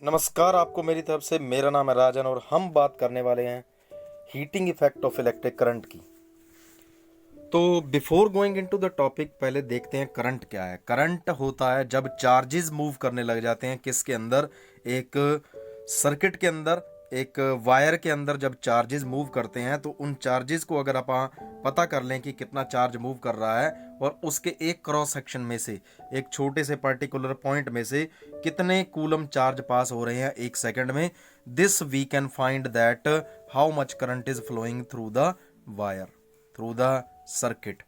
नमस्कार, आपको मेरी तरफ से। मेरा नाम है राजन और हम बात करने वाले हैं heating effect of electric current की। तो before going into the topic, पहले देखते हैं करंट क्या है। करंट होता है जब चार्जेस मूव करने लग जाते हैं किसके अंदर, एक सर्किट के अंदर, एक वायर के अंदर। जब चार्जेस मूव करते हैं तो उन चार्जेस को अगर आप पता कर लें कि कितना चार्ज मूव कर रहा है और उसके एक क्रॉस सेक्शन में से, एक छोटे से पर्टिकुलर पॉइंट में से कितने कूलम चार्ज पास हो रहे हैं एक सेकंड में, this we can find that how much current is flowing through the wire, through the circuit.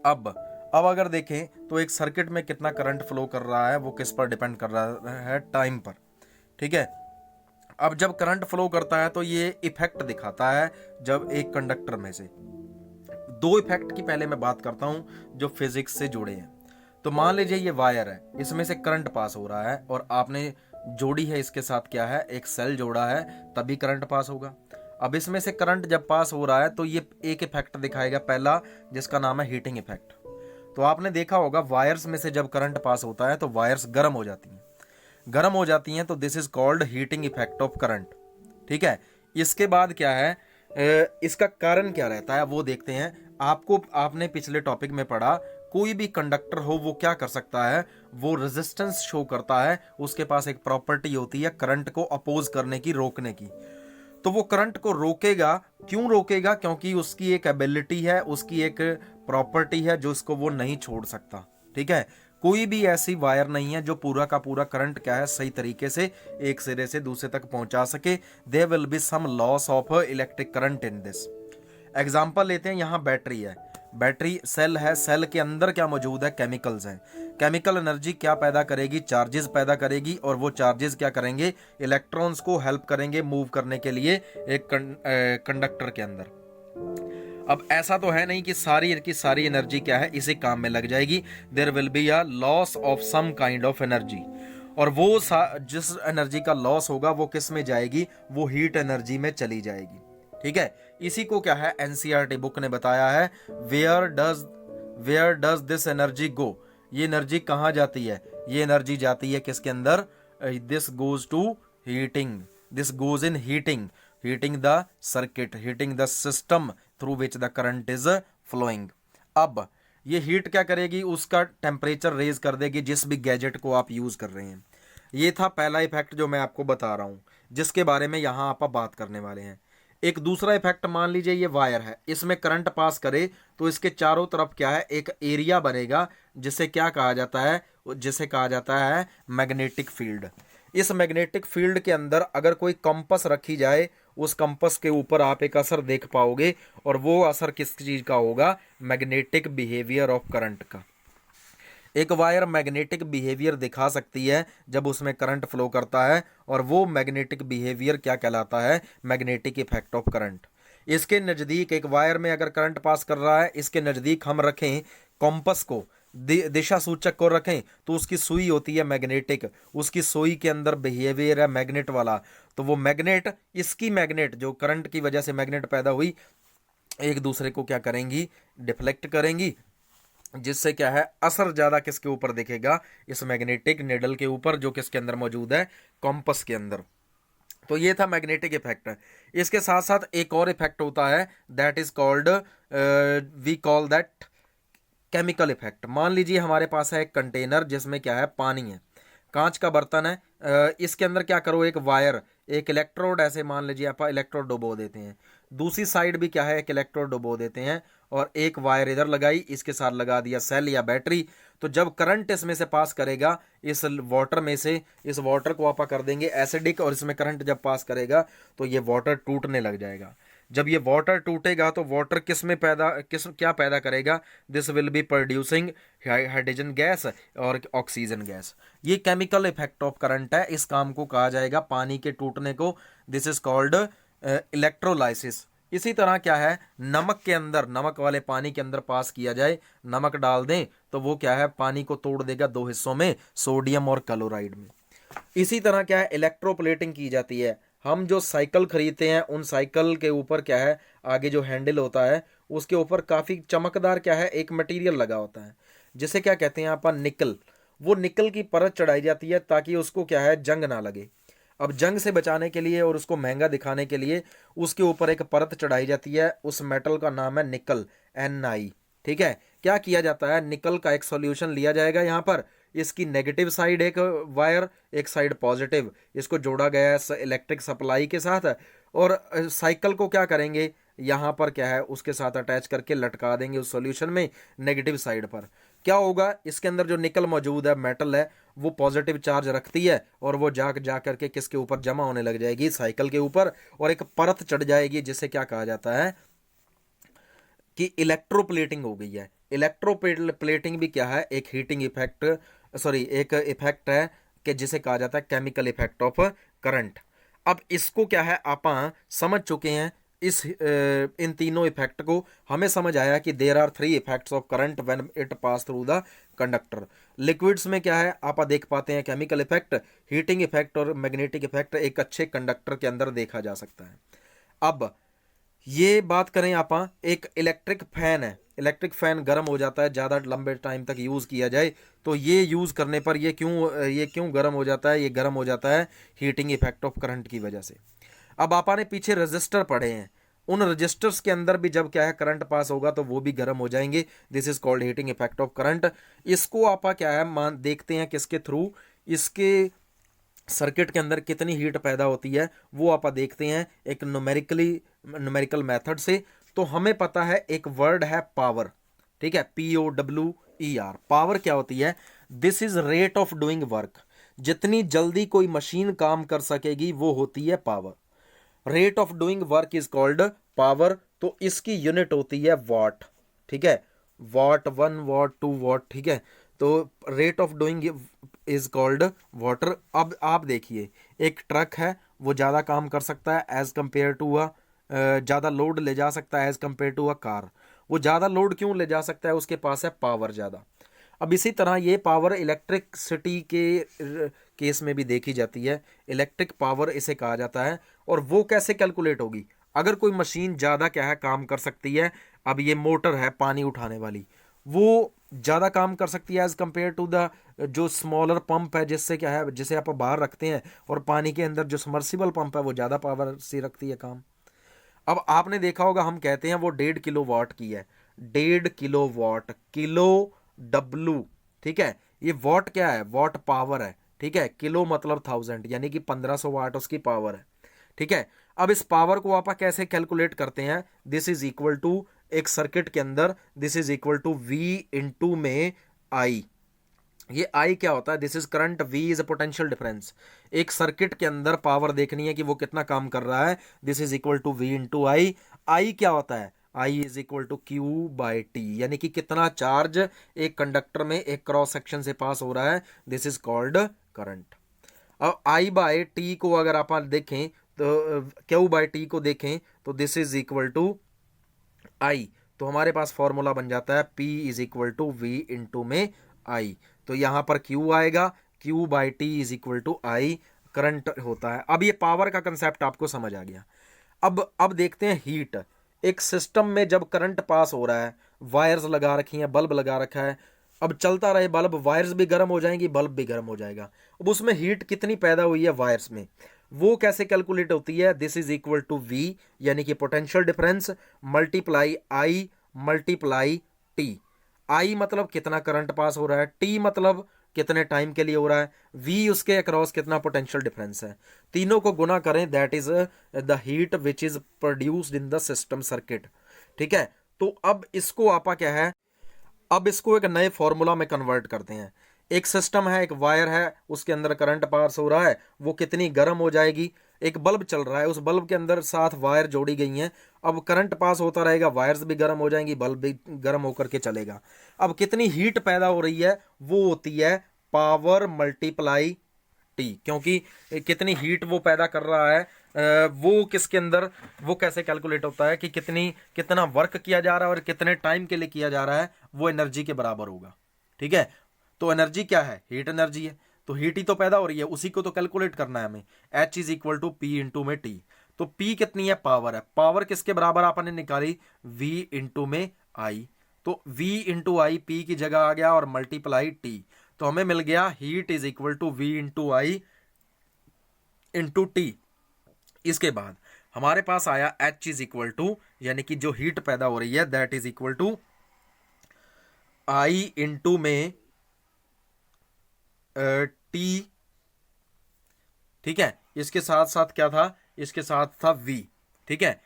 अब अगर देखें तो एक सर्किट में कितना करंट फ्लो कर रहा है वो किस पर डिपेंड कर रहा है, टाइम पर। ठीक है। अब जब करंट फ्लो करता है तो ये इफेक्ट दिखाता है जब एक कंडक्टर में से। दो इफेक्ट की पहले मैं बात करता हूं जो फिजिक्स से जुड़े हैं। तो मान लीजिए ये वायर है, इसमें से करंट पास हो रहा है और आपने जोड़ी है इसके साथ क्या है, एक सेल जोड़ा है, तभी करंट पास होगा। अब इसमें से करंट जब पास हो रहा है तो ये एक इफेक्ट दिखाएगा पहला, जिसका नाम है हीटिंग इफेक्ट। तो आपने देखा होगा वायर्स में से जब करंट पास होता है तो वायर्स गर्म हो जाती हैं। गर्म हो जाती हैं तो this is called heating effect of current. ठीक है। इसके बाद क्या है, इसका कारण क्या रहता है वो देखते हैं। आपने पिछले टॉपिक में पढ़ा, कोई भी कंडक्टर हो वो क्या कर सकता है, वो रेजिस्टेंस शो करता है। उसके पास एक प्रॉपर्टी होती है करंट को अपोज करने की, रोकने की। तो वो करंट को रोकेगा। क्यों रोकेगा? क्योंकि उसकी एक एबिलिटी है, उसकी एक प्रॉपर्टी है जो इसको वो नहीं छोड़ सकता। ठीक है। कोई भी ऐसी वायर नहीं है जो पूरा का पूरा करंट क्या है, सही तरीके से एक सिरे से दूसरे तक पहुंचा सके। There will be some loss of electric current in this. Example लेते हैं, यहां बैटरी है, बैटरी सेल है, सेल के अंदर क्या मौजूद है, केमिकल्स हैं। केमिकल एनर्जी क्या पैदा करेगी, चार्जेस पैदा करेगी, और वो चार्जेस क्या करेंगे, इलेक्ट्रॉन्स को हेल्प करेंगे मूव करने के लिए एक कंडक्टर के अंदर। अब ऐसा तो है नहीं कि सारी की सारी एनर्जी क्या है इसी काम में लग जाएगी। There will be a loss of some kind of energy, और वो जिस एनर्जी का लॉस होगा वो किस में जाएगी, वो हीट एनर्जी में चली जाएगी। ठीक है। इसी को क्या है, एनसीईआरटी बुक ने बताया है, वेयर डज दिस एनर्जी गो। ये एनर्जी कहां जाती है, ये एनर्जी जाती है किसके अंदर, this goes to heating, this goes in heating, heating the circuit, heating the system through which the current is flowing. अब ये हीट क्या करेगी, उसका टेम्परेचर रेज कर देगी जिस भी गैजेट को आप यूज कर रहे हैं। ये था पहला इफेक्ट जो मैं आपको बता रहा हूं, जिसके बारे में यहां आप बात करने वाले हैं। एक दूसरा इफेक्ट, मान लीजिए ये वायर है, इसमें करंट पास करे तो इसके चारों तरफ क्या है, एक एरिया बनेगा जिसे क्या कहा जाता है, जिसे कहा जाता है मैग्नेटिक फील्ड। इस मैग्नेटिक फील्ड के अंदर अगर कोई कंपस रखी जाए, उस कंपस के ऊपर आप एक असर देख पाओगे, और वो असर किस चीज का होगा, मैग्नेटिक बिहेवियर ऑफ करंट का। एक वायर मैग्नेटिक बिहेवियर दिखा सकती है जब उसमें करंट फ्लो करता है, और वो मैग्नेटिक बिहेवियर क्या कहलाता है, मैग्नेटिक इफेक्ट ऑफ करंट। इसके नज़दीक एक वायर में अगर करंट पास कर रहा है, इसके नज़दीक हम रखें कॉम्पस को, दिशा सूचक को रखें, तो उसकी सुई होती है मैग्नेटिक, उसकी सुई के अंदर बिहेवियर है मैग्नेट वाला। तो वो मैग्नेट, इसकी मैग्नेट जो करंट की वजह से मैग्नेट पैदा हुई, एक दूसरे को क्या करेंगी, डिफ्लेक्ट करेंगी, जिससे क्या है, असर ज्यादा किसके ऊपर दिखेगा, इस मैग्नेटिक निडल के ऊपर जो किसके अंदर मौजूद है, कॉम्पस के अंदर। तो ये था मैग्नेटिक इफेक्ट। इसके साथ साथ एक और इफेक्ट होता है, that is called, we call that chemical effect. मान लीजिए हमारे पास है एक कंटेनर जिसमें क्या है, पानी है, कांच का बर्तन है, इसके अंदर क्या करो, एक वायर, एक इलेक्ट्रोड, ऐसे मान लीजिए आप इलेक्ट्रोड डुबो देते हैं, दूसरी साइड भी क्या है, एक इलेक्ट्रोड डुबो देते हैं, और एक वायर इधर लगाई, इसके साथ लगा दिया सेल या बैटरी। तो जब करंट इसमें से पास करेगा, इस वाटर में से, इस वाटर को आप कर देंगे एसिडिक, और इसमें करंट जब पास करेगा तो ये वाटर टूटने लग जाएगा। जब ये वाटर टूटेगा तो वाटर क्या पैदा करेगा, this will be producing hydrogen gas और ऑक्सीजन गैस। ये केमिकल इफेक्ट ऑफ करंट है, इस काम को कहा जाएगा पानी के टूटने को, दिस इज कॉल्ड इलेक्ट्रोलाइसिस। इसी तरह क्या है, नमक के अंदर, नमक वाले पानी के अंदर पास किया जाए, नमक डाल दें तो वो क्या है, पानी को तोड़ देगा दो हिस्सों में, सोडियम और क्लोराइड में। इसी तरह क्या है, इलेक्ट्रोप्लेटिंग की जाती है। हम जो साइकिल खरीदते हैं, उन साइकिल के ऊपर क्या है, आगे जो हैंडल होता है उसके ऊपर काफी चमकदार क्या है, एक मटेरियल लगा होता है, जिसे क्या कहते हैं अपन, निकल। वो निकल की परत चढ़ाई जाती है ताकि उसको क्या है, जंग ना लगे। अब जंग से बचाने के लिए और उसको महंगा दिखाने के लिए उसके ऊपर एक परत चढ़ाई जाती है, उस मेटल का नाम है निकल, Ni। ठीक है, क्या किया जाता है, निकल का एक सॉल्यूशन लिया जाएगा यहाँ पर, इसकी नेगेटिव साइड एक वायर, एक साइड पॉजिटिव, इसको जोड़ा गया है इलेक्ट्रिक सप्लाई के साथ, और साइकिल को क्या करेंगे, यहाँ पर क्या है उसके साथ अटैच करके लटका देंगे उस सॉल्यूशन में नेगेटिव साइड पर। क्या होगा, इसके अंदर जो निकल मौजूद है, मेटल है, वो पॉजिटिव चार्ज रखती है और वो जा करके किसके ऊपर जमा होने लग जाएगी, साइकिल के ऊपर, और एक परत चढ़ जाएगी जिसे क्या कहा जाता है कि इलेक्ट्रोप्लेटिंग हो गई है। इलेक्ट्रोप्लेटिंग भी क्या है, एक हीटिंग इफेक्ट, सॉरी एक इफेक्ट है कि जिसे कहा जाता है केमिकल इफेक्ट ऑफ करंट। अब इसको क्या है आप समझ चुके हैं, इस इन तीनों इफेक्ट को हमें समझ आया कि there are 3 effects of current when it pass through the conductor. Liquids में क्या है आप देख पाते हैं, केमिकल इफेक्ट, हीटिंग इफेक्ट और मैग्नेटिक इफेक्ट एक अच्छे कंडक्टर के अंदर देखा जा सकता है। अब ये बात करें आप, एक इलेक्ट्रिक फैन है, इलेक्ट्रिक फैन गर्म हो जाता है ज़्यादा लंबे टाइम तक यूज़ किया जाए, तो ये यूज़ करने पर ये क्यों गर्म हो जाता है, ये गर्म हो जाता है हीटिंग इफेक्ट ऑफ करंट की वजह से। अब आपने पीछे रजिस्टर पढ़े हैं, उन रजिस्टर्स के अंदर भी जब क्या है करंट पास होगा तो वो भी गर्म हो जाएंगे, this is called heating effect of current. इसको आप क्या है मान देखते हैं किसके थ्रू, इसके सर्किट के अंदर कितनी हीट पैदा होती है वो आप देखते हैं एक न्यूमेरिकल मेथड से। तो हमें पता है एक वर्ड है पावर, ठीक है, POWER। पावर क्या होती है, this is rate of doing work, जितनी जल्दी कोई मशीन काम कर सकेगी वो होती है power. Rate of doing work is called power. तो इसकी यूनिट होती है वाट, ठीक है, वाट 1 वाट 2 वाट, ठीक है। तो rate of doing is called water. अब आप देखिए एक ट्रक है वो ज़्यादा काम कर सकता है एज कंपेयर टू ज़्यादा लोड ले जा सकता है एज कंपेयर टू कार। वो ज़्यादा लोड क्यों ले जा सकता है, उसके पास है पावर ज़्यादा। अब इसी तरह ये पावर इलेक्ट्रिसिटी के केस में भी देखी जाती है, इलेक्ट्रिक पावर इसे कहा जाता है। और वो कैसे कैलकुलेट होगी, अगर कोई मशीन ज़्यादा क्या है काम कर सकती है, अब ये मोटर है पानी उठाने वाली, वो ज़्यादा काम कर सकती है एज कंपेयर टू द जो स्मॉलर पंप है, जिससे क्या है जिसे आप बाहर रखते हैं, और पानी के अंदर जो सबमर्सिबल पंप है वो ज़्यादा पावर से रखती है काम। अब आपने देखा होगा हम कहते हैं वो 1.5 किलो वाट की है, 1.5 किलो वाट, किलो W, ठीक है, ये वाट क्या है, वाट पावर है, ठीक है, किलो मतलब 1000 यानी कि 1500 वाट उसकी पावर है, ठीक है। अब इस पावर को आप कैसे कैलकुलेट करते हैं, दिस इज इक्वल टू एक सर्किट के अंदर this is equal to V into में I। ये I क्या होता है, this is current, V is a potential difference. एक सर्किट के अंदर पावर देखनी है कि वो कितना काम कर रहा है, this is equal to V into I। I क्या होता है, I is equal to Q/T, यानी कि कितना चार्ज एक कंडक्टर में एक क्रॉस सेक्शन से पास हो रहा है, दिस इज कॉल्ड करंट। अब I/T को अगर आप देखें तो Q/T को देखें तो this is equal to I, तो हमारे पास फॉर्मूला बन जाता है P is equal to V into में I। तो यहाँ पर Q आएगा, Q/T is equal to I current होता है। अब ये पावर का कंसेप्ट आपको समझ आ गया। अब देखते हैं हीट। एक सिस्टम में जब करंट पास हो रहा है, वायर्स लगा रखी हैं, बल्ब लगा रखा है, अब चलता रहे बल्ब, वायर्स भी गर्म हो जाएंगी, बल्ब भी गर्म हो जाएगा। अब उसमें हीट कितनी पैदा हुई है वायर्स में, वो कैसे कैलकुलेट होती है, this is equal to V यानी कि potential difference multiply I multiply T। I मतलब कितना करंट पास हो रहा है, T मतलब कितने टाइम के लिए हो रहा है, V उसके अक्रॉस कितना पोटेंशियल डिफरेंस है, तीनों को गुना करें, that is the heat which is produced in the system circuit, ठीक है। तो अब इसको आपा क्या है, अब इसको एक नए फॉर्मूला में कन्वर्ट करते हैं। एक सिस्टम है, एक वायर है, उसके अंदर करंट पास हो रहा है, वो कितनी गर्म हो जाएगी, एक बल्ब चल रहा है, उस बल्ब के अंदर 7 वायर जोड़ी गई हैं, अब करंट पास होता रहेगा, वायर्स भी गर्म हो जाएंगी, बल्ब भी गर्म होकर के चलेगा। अब कितनी हीट पैदा हो रही है, वो होती है पावर मल्टीप्लाई T, क्योंकि कितनी हीट वो पैदा कर रहा है, वो किसके अंदर, वो कैसे कैलकुलेट होता है कि कितना वर्क किया जा रहा है और कितने टाइम के लिए किया जा रहा है, वो एनर्जी के बराबर होगा, ठीक है। तो एनर्जी क्या है, हीट एनर्जी है, तो हीट ही तो पैदा हो रही है, उसी को तो कैलकुलेट करना है हमें। H is equal to P into में T। तो P कितनी है, पावर है, पावर किसके बराबर आपने निकाली, V इंटू में I। तो V इंटू I P की जगह आ गया और मल्टीप्लाई T। तो हमें मिल गया heat is equal to V into I into T. इसके बाद हमारे पास आया H इज इक्वल टू, यानी कि जो हीट पैदा हो रही है that is equal to I into में टी। ठीक है, इसके साथ साथ क्या था, इसके साथ था V। ठीक है,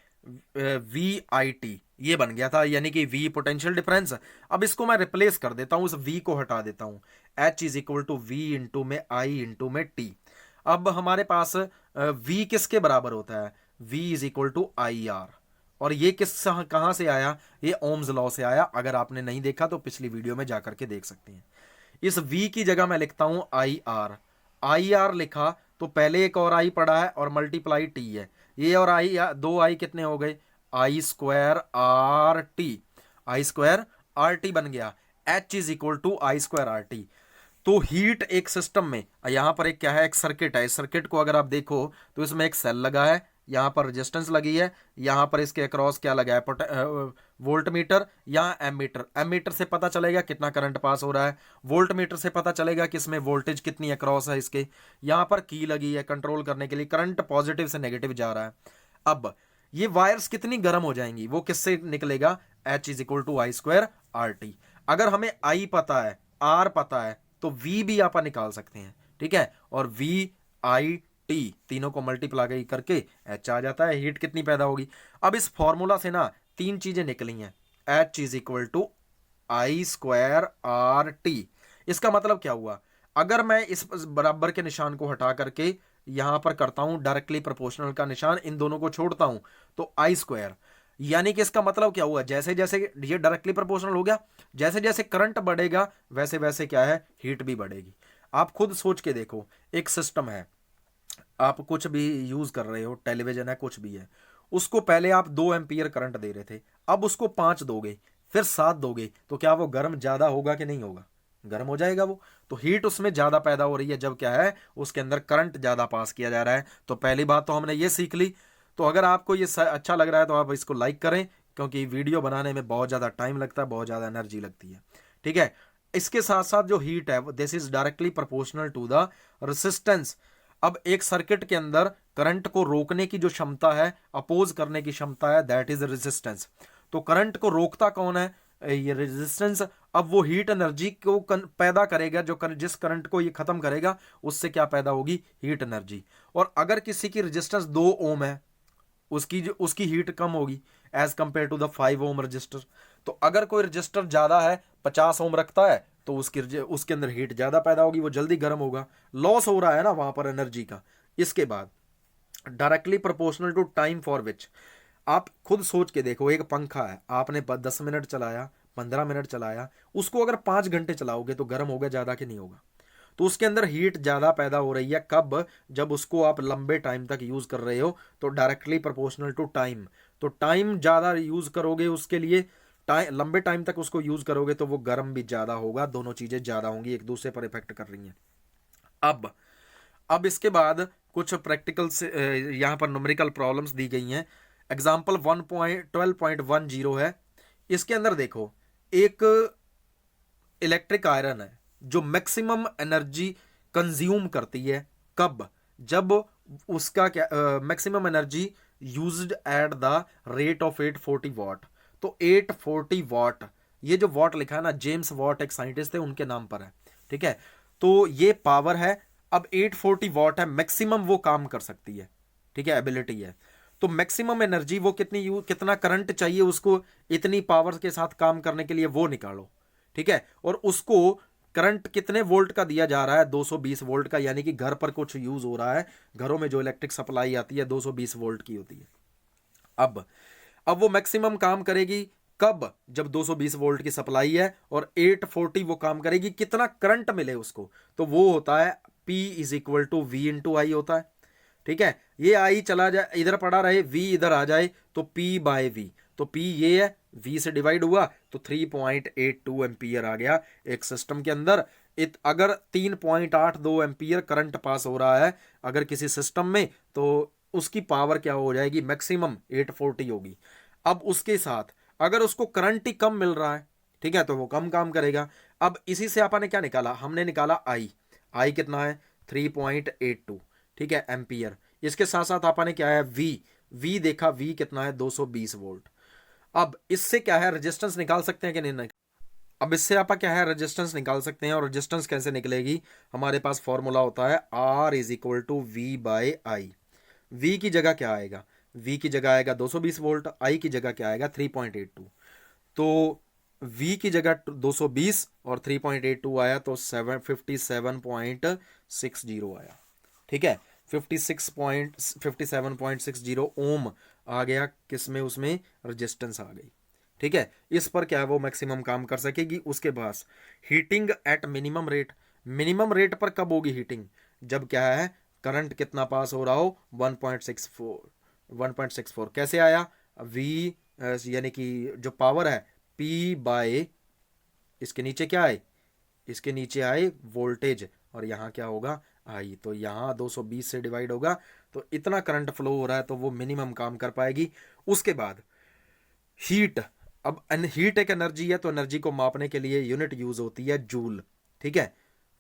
VIT ये बन गया था, यानी कि V पोटेंशियल डिफरेंस। अब इसको मैं रिप्लेस कर देता हूं, इस V को हटा देता हूं। H is equal to V into में आई इंटू में T। अब हमारे पास V किसके बराबर होता है, V is equal to IR। और ये कहां से आया, ये ओम्स लॉ से आया। अगर आपने नहीं देखा तो पिछली वीडियो में जाकर के देख सकते हैं। इस V की जगह मैं लिखता हूं IR लिखा तो पहले एक और आई पड़ा है और मल्टीप्लाई T है, ये और आई, दो आई कितने हो गए, आई स्क्वायर आर टी बन गया। H is equal to I square R T. तो हीट एक सिस्टम में, यहां पर एक क्या है, एक सर्किट है। इस सर्किट को अगर आप देखो तो इसमें एक सेल लगा है, यहां पर रेजिस्टेंस लगी है, यहां पर इसके अक्रॉस क्या लगा है, वोल्ट मीटर, यहां एमीटर। एमीटर से पता चलेगा कितना करंट पास हो रहा है, वोल्ट मीटर से पता चलेगा कि इसमें वोल्टेज कितनी अक्रॉस है इसके। यहां पर की लगी है कंट्रोल करने के लिए, करंट पॉजिटिव से नेगेटिव जा रहा है। अब ये वायर्स कितनी गर्म हो जाएंगी, वो किससे निकलेगा, H is equal to I square R T. अगर हमें आई पता है, आर पता है, तो V भी आप निकाल सकते हैं। ठीक है, और VIT तीनों को मल्टीप्लाई करके H आ जाता है, हीट कितनी पैदा होगी। अब इस फॉर्मूला से ना तीन चीजें निकली हैं, H is equal to I square R T. इसका मतलब क्या हुआ, अगर मैं इस बराबर के निशान को हटा करके यहां पर करता हूं डायरेक्टली प्रोपोर्शनल का निशान, इन दोनों को छोड़ता हूं तो आई स्क्वायर, यानी कि इसका मतलब क्या हुआ, जैसे जैसे ये डायरेक्टली प्रोपोर्शनल हो गया, जैसे जैसे करंट बढ़ेगा वैसे वैसे क्या है, हीट भी बढ़ेगी। आप खुद सोच के देखो, एक सिस्टम है, आप कुछ भी यूज कर रहे हो, टेलीविजन है, कुछ भी है, उसको पहले आप 2 एम्पियर करंट दे रहे थे, अब उसको 5 दोगे, फिर 7 दोगे, तो क्या वो गर्म ज्यादा होगा कि नहीं होगा, गर्म हो जाएगा वो। तो हीट उसमें ज्यादा पैदा हो रही है जब क्या है, उसके अंदर करंट ज्यादा पास किया जा रहा है। तो पहली बात तो हमने ये सीख ली। तो अगर आपको ये अच्छा लग रहा है तो आप इसको लाइक करें, क्योंकि वीडियो बनाने में बहुत ज्यादा टाइम लगता है, बहुत ज्यादा एनर्जी लगती है। ठीक है, इसके साथ साथ जो हीट है this is directly proportional to the resistance. अब एक सर्किट के अंदर करंट को रोकने की जो क्षमता है, अपोज करने की क्षमता है, दैट इज रेजिस्टेंस। तो करंट को रोकता कौन है, ये रेजिस्टेंस। अब वो हीट एनर्जी को पैदा करेगा, जो जिस करंट को ये खत्म करेगा उससे क्या पैदा होगी, हीट एनर्जी। और अगर किसी की रेजिस्टेंस 2 ओम है, उसकी हीट कम होगी as compare to the 5 ohm resistor. तो अगर कोई रजिस्टर ज्यादा है, 50 ओम रखता है, तो उसके अंदर हीट ज्यादा पैदा होगी, वो जल्दी गर्म होगा, लॉस हो रहा है ना वहां पर एनर्जी का। इसके बाद directly proportional to time for which, आप खुद सोच के देखो, एक पंखा है, आपने 10 मिनट चलाया, 15 मिनट चलाया, उसको अगर 5 घंटे चलाओगे तो गर्म होगा ज्यादा कि नहीं होगा। तो उसके अंदर हीट ज्यादा पैदा हो रही है कब, जब उसको आप लंबे टाइम तक यूज कर रहे हो। तो डायरेक्टली प्रोपोर्शनल टू टाइम, तो टाइम ज्यादा यूज करोगे उसके लिए, लंबे टाइम तक उसको यूज करोगे तो वो गर्म भी ज्यादा होगा, दोनों चीजें ज्यादा होंगी, एक दूसरे पर इफेक्ट कर रही हैं। अब इसके बाद कुछ प्रैक्टिकल से यहां पर न्यूमेरिकल प्रॉब्लम्स दी गई हैं। एग्जाम्पल 1.12.10 है। इसके अंदर देखो, एक इलेक्ट्रिक आयरन है जो मैक्सिमम एनर्जी कंज्यूम करती है कब, जब उसका क्या maximum energy used at the rate of 840 what. तो 840 वॉट, ये जो वॉट लिखा है ना, जेम्स वॉट एक साइंटिस्ट थे, उनके नाम पर है। ठीक है, तो ये पावर है। अब 840 वॉट है, मैक्सिमम वो काम कर सकती है। ठीक है, एबिलिटी है। तो मैक्सिमम एनर्जी वो कितना करंट चाहिए उसको इतनी पावर के साथ काम करने के लिए, वो निकालो। ठीक है, और उसको करंट कितने वोल्ट का दिया जा रहा है, 220 वोल्ट का, यानी कि घर पर कुछ यूज हो रहा है, घरों में जो इलेक्ट्रिक सप्लाई आती है 220 वोल्ट की होती है। अब वो मैक्सिमम काम करेगी कब, जब 220 वोल्ट की सप्लाई है, और 840 वो काम करेगी, कितना करंट मिले उसको, तो वो होता है P is equal to V into I होता है। ठीक है, ये आई चला जाए, इधर पड़ा रहे, V इधर आ जाए, तो P बाय V। तो P ये है, V से डिवाइड हुआ तो 3.82 एम्पियर आ गया एक सिस्टम के अंदर। अगर 3.82 एम्पियर करंट पास हो रहा है अगर किसी सिस्टम में, तो उसकी पावर क्या हो जाएगी, मैक्सिमम 840 होगी। अब उसके साथ अगर उसको करंट ही कम मिल रहा है, ठीक है, तो वो कम काम करेगा। अब इसी से आपने क्या निकाला, हमने निकाला आई कितना है 3.82, ठीक है, एम्पियर। इसके साथ साथ आपने क्या है वी देखा, वी कितना है 220 वोल्ट। अब इससे क्या है रेजिस्टेंस निकाल सकते हैं कि नहीं? अब इससे आप क्या है रेजिस्टेंस निकाल सकते हैं। और रेजिस्टेंस कैसे निकलेगी, हमारे पास फॉर्मूला होता है R is equal to V by I. V की जगह क्या आएगा, वी की जगह आएगा 220 वोल्ट, आई की जगह क्या आएगा 3.82। तो V की जगह 220 और 3.82 आया तो 57.60 आया, ठीक है, 57.60 ओम आ गया किसमें, उसमें रेजिस्टेंस आ गई, ठीक है। इस पर क्या है वो मैक्सिमम काम कर सकेगी। उसके बाद heating at minimum rate, minimum rate पर कब होगी हीटिंग, जब क्या है करंट कितना पास हो रहा हो 1.64 कैसे आया, V यानी कि जो पावर है P बाय इसके नीचे क्या है, इसके नीचे आए वोल्टेज और यहाँ क्या होगा आई, तो यहाँ 220 से डिवाइड होगा तो इतना करंट फ्लो हो रहा है तो वो मिनिमम काम कर पाएगी। उसके बाद हीट, अब हीट एक एनर्जी है तो एनर्जी को मापने के लिए यूनिट यूज होती है जूल, ठीक है।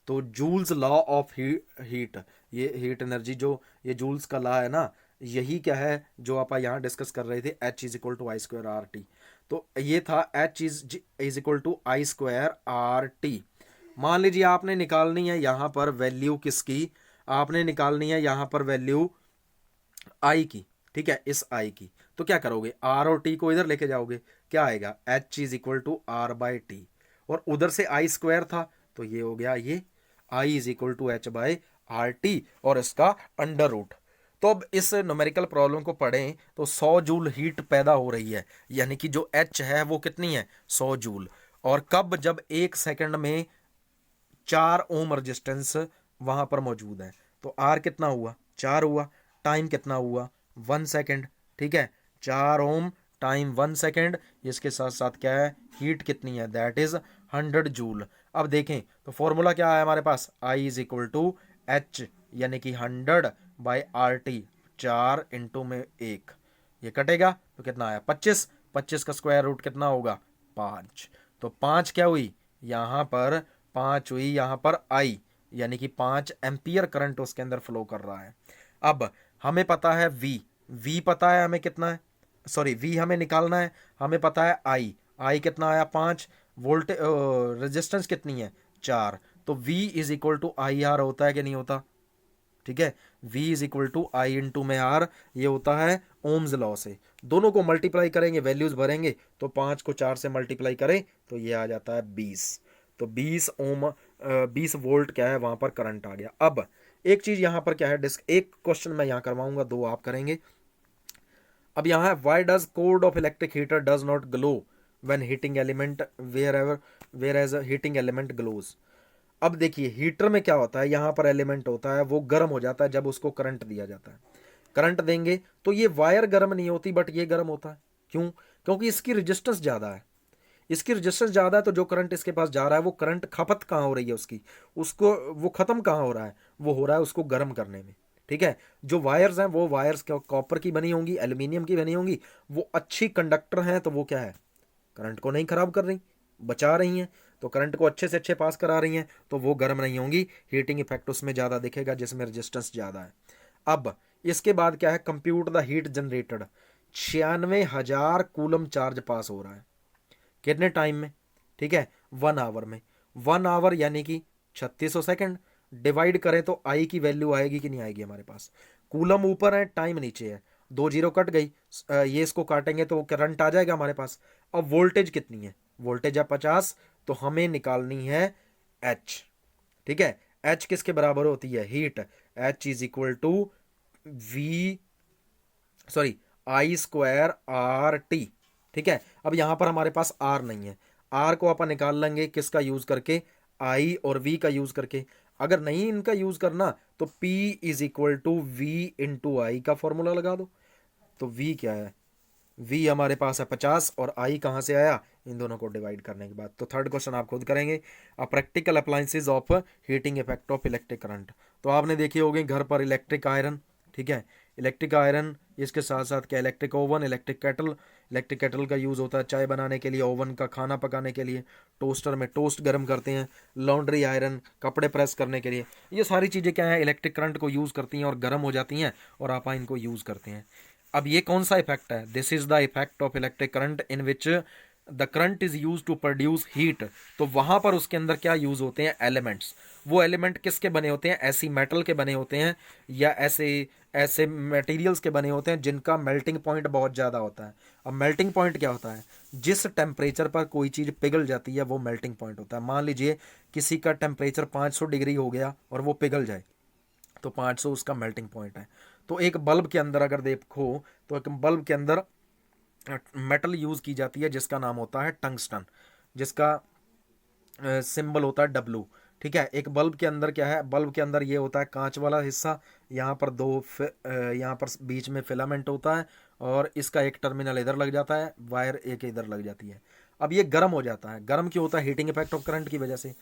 तो जूल्स लॉ ऑफ हीट, ये हीट एनर्जी जो ये जूल्स का लॉ है ना, यही क्या है जो आप यहाँ डिस्कस कर रहे थे, H is equal to I square R T. तो ये था H is equal to I square R T. मान लीजिए आपने निकालनी है यहाँ पर वैल्यू किसकी, आपने निकालनी है यहाँ पर वैल्यू आई की, ठीक है, इस आई की। तो क्या करोगे, आर और टी को इधर लेके जाओगे, क्या आएगा H is equal to R by T, और उधर से आई स्क्वायर था तो ये हो गया ये I is equal to H by R T और इसका अंडर रूट। तो अब इस न्यूमेरिकल प्रॉब्लम को पढ़ें तो 100 जूल हीट पैदा हो रही है, यानी कि जो H है वो कितनी है 100 जूल। और कब, जब 1 सेकंड में 4 ओम रेजिस्टेंस वहां पर मौजूद है। तो R कितना हुआ 4 हुआ, टाइम कितना हुआ 1 सेकंड, ठीक है, 4 ओम टाइम 1 सेकंड। इसके साथ साथ क्या है हीट कितनी है, दैट इज 100 जूल। अब देखें तो फॉर्मूला क्या है हमारे पास, I is equal to H यानी कि 100 बाई आर टी, 4 इंटू में 1, ये कटेगा तो कितना आया 25, 25 का स्क्वायर रूट कितना होगा 5। तो 5 क्या हुई यहाँ पर 5 हुई यहाँ पर आई, यानी कि 5 एम्पियर करंट उसके अंदर फ्लो कर रहा है। अब हमें पता है V पता है हमें कितना है, सॉरी V हमें निकालना है, हमें पता है आई कितना आया 5, वोल्ट रेजिस्टेंस कितनी है 4, तो V is equal to I R होता है कि नहीं होता, ठीक है, V is equal to I into में आर, ये होता है ओम्स लॉ से। दोनों को मल्टीप्लाई करेंगे, वैल्यूज भरेंगे तो 5 को 4 से मल्टीप्लाई करें तो ये आ जाता है 20। तो 20 ओम 20 वोल्ट क्या है वहां पर करंट आ गया। अब एक चीज यहाँ पर क्या है, एक क्वेश्चन मैं यहाँ करवाऊंगा, 2 आप करेंगे। अब यहाँ है why does cord of electric heater does not glow when heating element whereas heating element glows. अब देखिए हीटर में क्या होता है, यहाँ पर एलिमेंट होता है वो गर्म हो जाता है जब उसको करंट दिया जाता है। करंट देंगे तो ये वायर गर्म नहीं होती बट ये गर्म होता है, क्यों, क्योंकि इसकी रेजिस्टेंस ज़्यादा है, इसकी रेजिस्टेंस ज़्यादा है तो जो करंट इसके पास जा रहा है वो करंट खपत कहाँ हो रही है उसकी, उसको वो ख़त्म कहाँ हो रहा है, वो हो रहा है उसको गर्म करने में, ठीक है। जो वायर्स हैं वो वायर्स कॉपर की बनी होंगी, एल्यूमिनियम की बनी होंगी, वो अच्छी कंडक्टर हैं तो वो क्या है करंट को नहीं खराब कर रही, बचा रही हैं, तो करंट को अच्छे से अच्छे पास करा रही हैं तो वो गर्म नहीं होंगी, हीटिंग इफेक्ट उसमें ज़्यादा दिखेगा जिसमें रेजिस्टेंस ज़्यादा है। अब इसके बाद क्या है, compute the heat generated, 96,000 coulomb charge pass हो रहा है कितने टाइम में, ठीक है 1 आवर में। 1 आवर यानी कि 3600 सेकंड, डिवाइड करें तो आई की वैल्यू आएगी कि नहीं आएगी हमारे पास, कूलम ऊपर है टाइम नीचे है, 2 जीरो कट गई, ये इसको काटेंगे तो करंट आ जाएगा हमारे पास। अब वोल्टेज कितनी है, वोल्टेज है 50, तो हमें निकालनी है H, ठीक है, H किसके बराबर होती है heat, H is equal to V sorry I square R T, ठीक है। अब यहाँ पर हमारे पास R नहीं है, R को अपन निकाल लेंगे किसका यूज करके, I और V का यूज करके। अगर नहीं इनका यूज करना तो P is equal to V into I का फॉर्मूला लगा दो। तो V क्या है, V हमारे पास है 50 और I कहाँ से आया, इन दोनों को डिवाइड करने के बाद। तो थर्ड क्वेश्चन आप खुद करेंगे, practical appliances of heating effect of electric current. तो आपने देखी होगी घर पर इलेक्ट्रिक आयरन, ठीक है, इलेक्ट्रिक आयरन, इसके साथ साथ क्या electric oven, electric kettle, electric kettle का यूज़ होता है चाय बनाने के लिए, ओवन का खाना पकाने के लिए, टोस्टर में टोस्ट गर्म करते हैं, लॉन्ड्री आयरन कपड़े प्रेस करने के लिए। ये सारी चीज़ें क्या है, इलेक्ट्रिक करंट को यूज़ करती हैं और गर्म हो जाती हैं और आप इनको यूज़ करते हैं। अब ये कौन सा इफेक्ट है, this is the effect of electric current in which the current is use to produce heat. तो वहां पर उसके अंदर क्या यूज होते हैं, एलिमेंट्स। वो एलिमेंट किसके बने होते हैं, ऐसी मेटल के बने होते हैं या ऐसे ऐसे मटेरियल्स के बने होते हैं जिनका मेल्टिंग पॉइंट बहुत ज़्यादा होता है। अब मेल्टिंग पॉइंट क्या होता है, जिस टेम्परेचर पर कोई चीज़ पिघल जाती है वो मेल्टिंग पॉइंट होता है। मान लीजिए किसी का टेम्परेचर 500 डिग्री हो गया और वो पिघल जाए तो 500 उसका मेल्टिंग पॉइंट है। तो एक बल्ब के अंदर अगर देखो तो एक बल्ब के अंदर मेटल यूज़ की जाती है जिसका नाम होता है टंगस्टन, जिसका सिंबल होता है डब्लू। ठीक है, एक बल्ब के अंदर क्या है, बल्ब के अंदर ये होता है कांच वाला हिस्सा, यहाँ पर यहाँ पर बीच में फिलामेंट होता है और इसका एक टर्मिनल इधर लग जाता है, वायर एक इधर लग जाती है। अब ये गर्म हो जाता है, गर्म क्यों होता है, हीटिंग इफेक्ट ऑफ करंट की वजह से।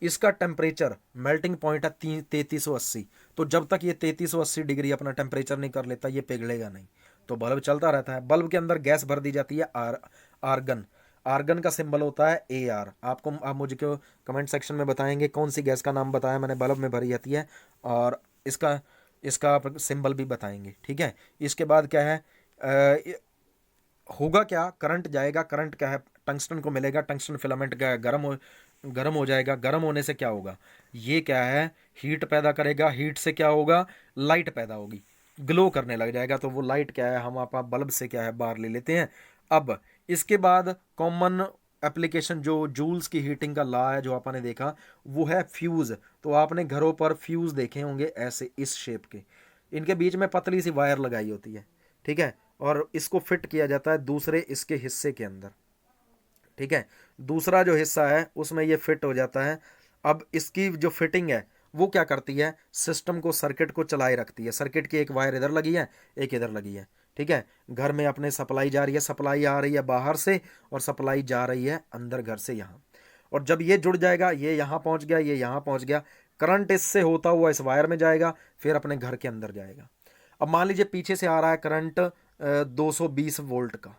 इसका टेम्परेचर मेल्टिंग पॉइंट है 3380। तो जब तक ये 3380 डिग्री अपना टेम्परेचर नहीं कर लेता ये पिघलेगा नहीं, तो बल्ब चलता रहता है। बल्ब के अंदर गैस भर दी जाती है आर्गन। आर्गन का सिंबल होता है AR। आप मुझे क्यों कमेंट सेक्शन में बताएंगे कौन सी गैस का नाम बताया मैंने, बल्ब में भरी जाती है, और इसका इसका सिंबल भी बताएंगे। ठीक है, इसके बाद क्या है, होगा क्या, करंट जाएगा, करंट क्या है, टंगस्टन को मिलेगा, टंगस्टन फिलामेंट का गर्म हो जाएगा। गर्म होने से क्या होगा, ये क्या है, हीट पैदा करेगा। हीट से क्या होगा, लाइट पैदा होगी, ग्लो करने लग जाएगा। तो वो लाइट क्या है, हम आप बल्ब से क्या है बाहर ले लेते हैं। अब इसके बाद कॉमन एप्लीकेशन जो जूल्स की हीटिंग का लॉ है जो आपने देखा वो है फ्यूज़। तो आपने घरों पर फ्यूज़ देखे होंगे ऐसे इस शेप के, इनके बीच में पतली सी वायर लगाई होती है। ठीक है, और इसको फिट किया जाता है दूसरे इसके हिस्से के अंदर। ठीक है, दूसरा जो हिस्सा है उसमें ये फिट हो जाता है। अब इसकी जो फिटिंग है वो क्या करती है, सिस्टम को, सर्किट को चलाए रखती है। सर्किट की एक वायर इधर लगी है, एक इधर लगी है। ठीक है, घर में अपने सप्लाई जा रही है, सप्लाई आ रही है बाहर से और सप्लाई जा रही है अंदर घर से यहाँ। और जब ये जुड़ जाएगा, ये यहाँ पहुँच गया, ये यहाँ पहुँच गया, करंट इससे होता हुआ इस वायर में जाएगा, फिर अपने घर के अंदर जाएगा। अब मान लीजिए पीछे से आ रहा है करंट 220 वोल्ट का,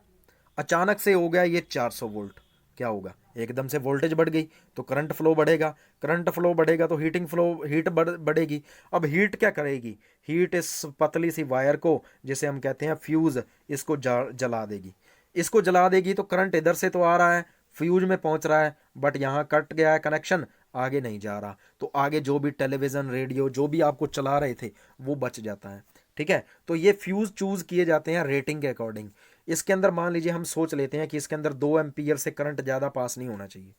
अचानक से हो गया ये 400 वोल्ट। क्या होगा, एकदम से वोल्टेज बढ़ गई तो करंट फ्लो बढ़ेगा, करंट फ्लो बढ़ेगा तो हीट बढ़ेगी। अब हीट क्या करेगी, हीट इस पतली सी वायर को, जिसे हम कहते हैं फ्यूज, इसको जला देगी। इसको जला देगी तो करंट इधर से तो आ रहा है, फ्यूज में पहुंच रहा है, बट यहाँ कट गया है कनेक्शन, आगे नहीं जा रहा। तो आगे जो भी टेलीविज़न, रेडियो जो भी आपको चला रहे थे वो बच जाता है। ठीक है, तो ये फ्यूज चूज किए जाते हैं रेटिंग के अकॉर्डिंग। इसके अंदर मान लीजिए हम सोच लेते हैं कि इसके अंदर 2 एम्पियर से करंट ज़्यादा पास नहीं होना चाहिए,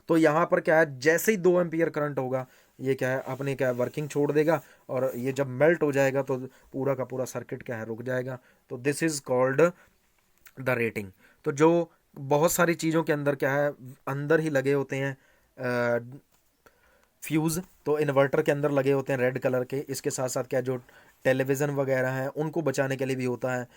तो यहाँ पर क्या है, जैसे ही 2 एम्पियर करंट होगा ये क्या है, अपने क्या है वर्किंग छोड़ देगा और ये जब मेल्ट हो जाएगा तो पूरा का पूरा सर्किट क्या है रुक जाएगा। तो this is called the rating. तो जो बहुत सारी चीज़ों के अंदर क्या है, अंदर ही लगे होते हैं फ्यूज़, तो इन्वर्टर के अंदर लगे होते हैं रेड कलर के। इसके साथ साथ क्या, जो टेलीविज़न वगैरह हैं उनको बचाने के लिए भी होता है।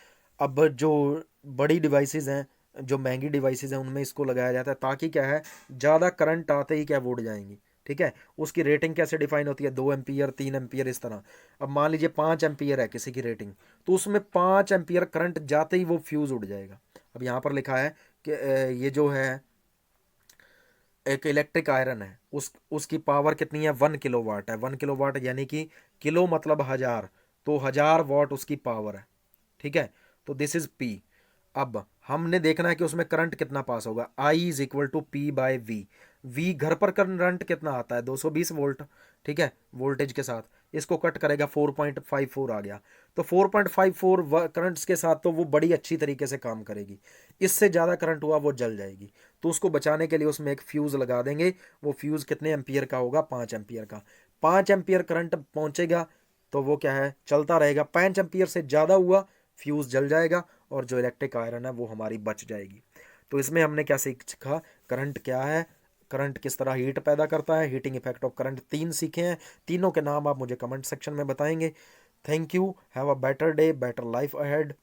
अब जो बड़ी डिवाइसेस हैं, जो महंगी डिवाइसेस हैं, उनमें इसको लगाया जाता है ताकि क्या है, ज़्यादा करंट आते ही क्या वो उड़ जाएंगी। ठीक है, उसकी रेटिंग कैसे डिफाइन होती है, 2 एम्पियर, 3 एम्पियर, इस तरह। अब मान लीजिए 5 एम्पियर है किसी की रेटिंग, तो उसमें 5 एम्पियर करंट जाते ही वो फ्यूज़ उड़ जाएगा। अब यहाँ पर लिखा है कि ये जो है एक इलेक्ट्रिक आयरन है, उसकी पावर कितनी है, 1 किलोवाट है। 1 किलोवाट यानी कि किलो मतलब 1000, तो 1000 वाट उसकी पावर है। ठीक है, तो दिस इज P। अब हमने देखना है कि उसमें करंट कितना पास होगा, I is equal to P/V। V घर पर करंट कितना आता है, 220 वोल्ट। ठीक है, वोल्टेज के साथ इसको कट करेगा, 4.54 आ गया। तो 4.54 करंट्स के साथ तो वो बड़ी अच्छी तरीके से काम करेगी। इससे ज़्यादा करंट हुआ वो जल जाएगी। तो उसको बचाने के लिए उसमें एक फ्यूज़ लगा देंगे। वो फ्यूज़ कितने एम्पियर का होगा, 5 एम्पियर का। 5 एम्पियर करंट पहुंचेगा तो वो क्या है, चलता रहेगा। 5 एम्पियर से ज़्यादा हुआ, फ्यूज़ जल जाएगा और जो इलेक्ट्रिक आयरन है वो हमारी बच जाएगी। तो इसमें हमने क्या सीखा, करंट क्या है, करंट किस तरह हीट पैदा करता है, हीटिंग इफेक्ट ऑफ करंट 3 सीखे हैं। तीनों के नाम आप मुझे कमेंट सेक्शन में बताएंगे। Thank you, have a better day, better life ahead.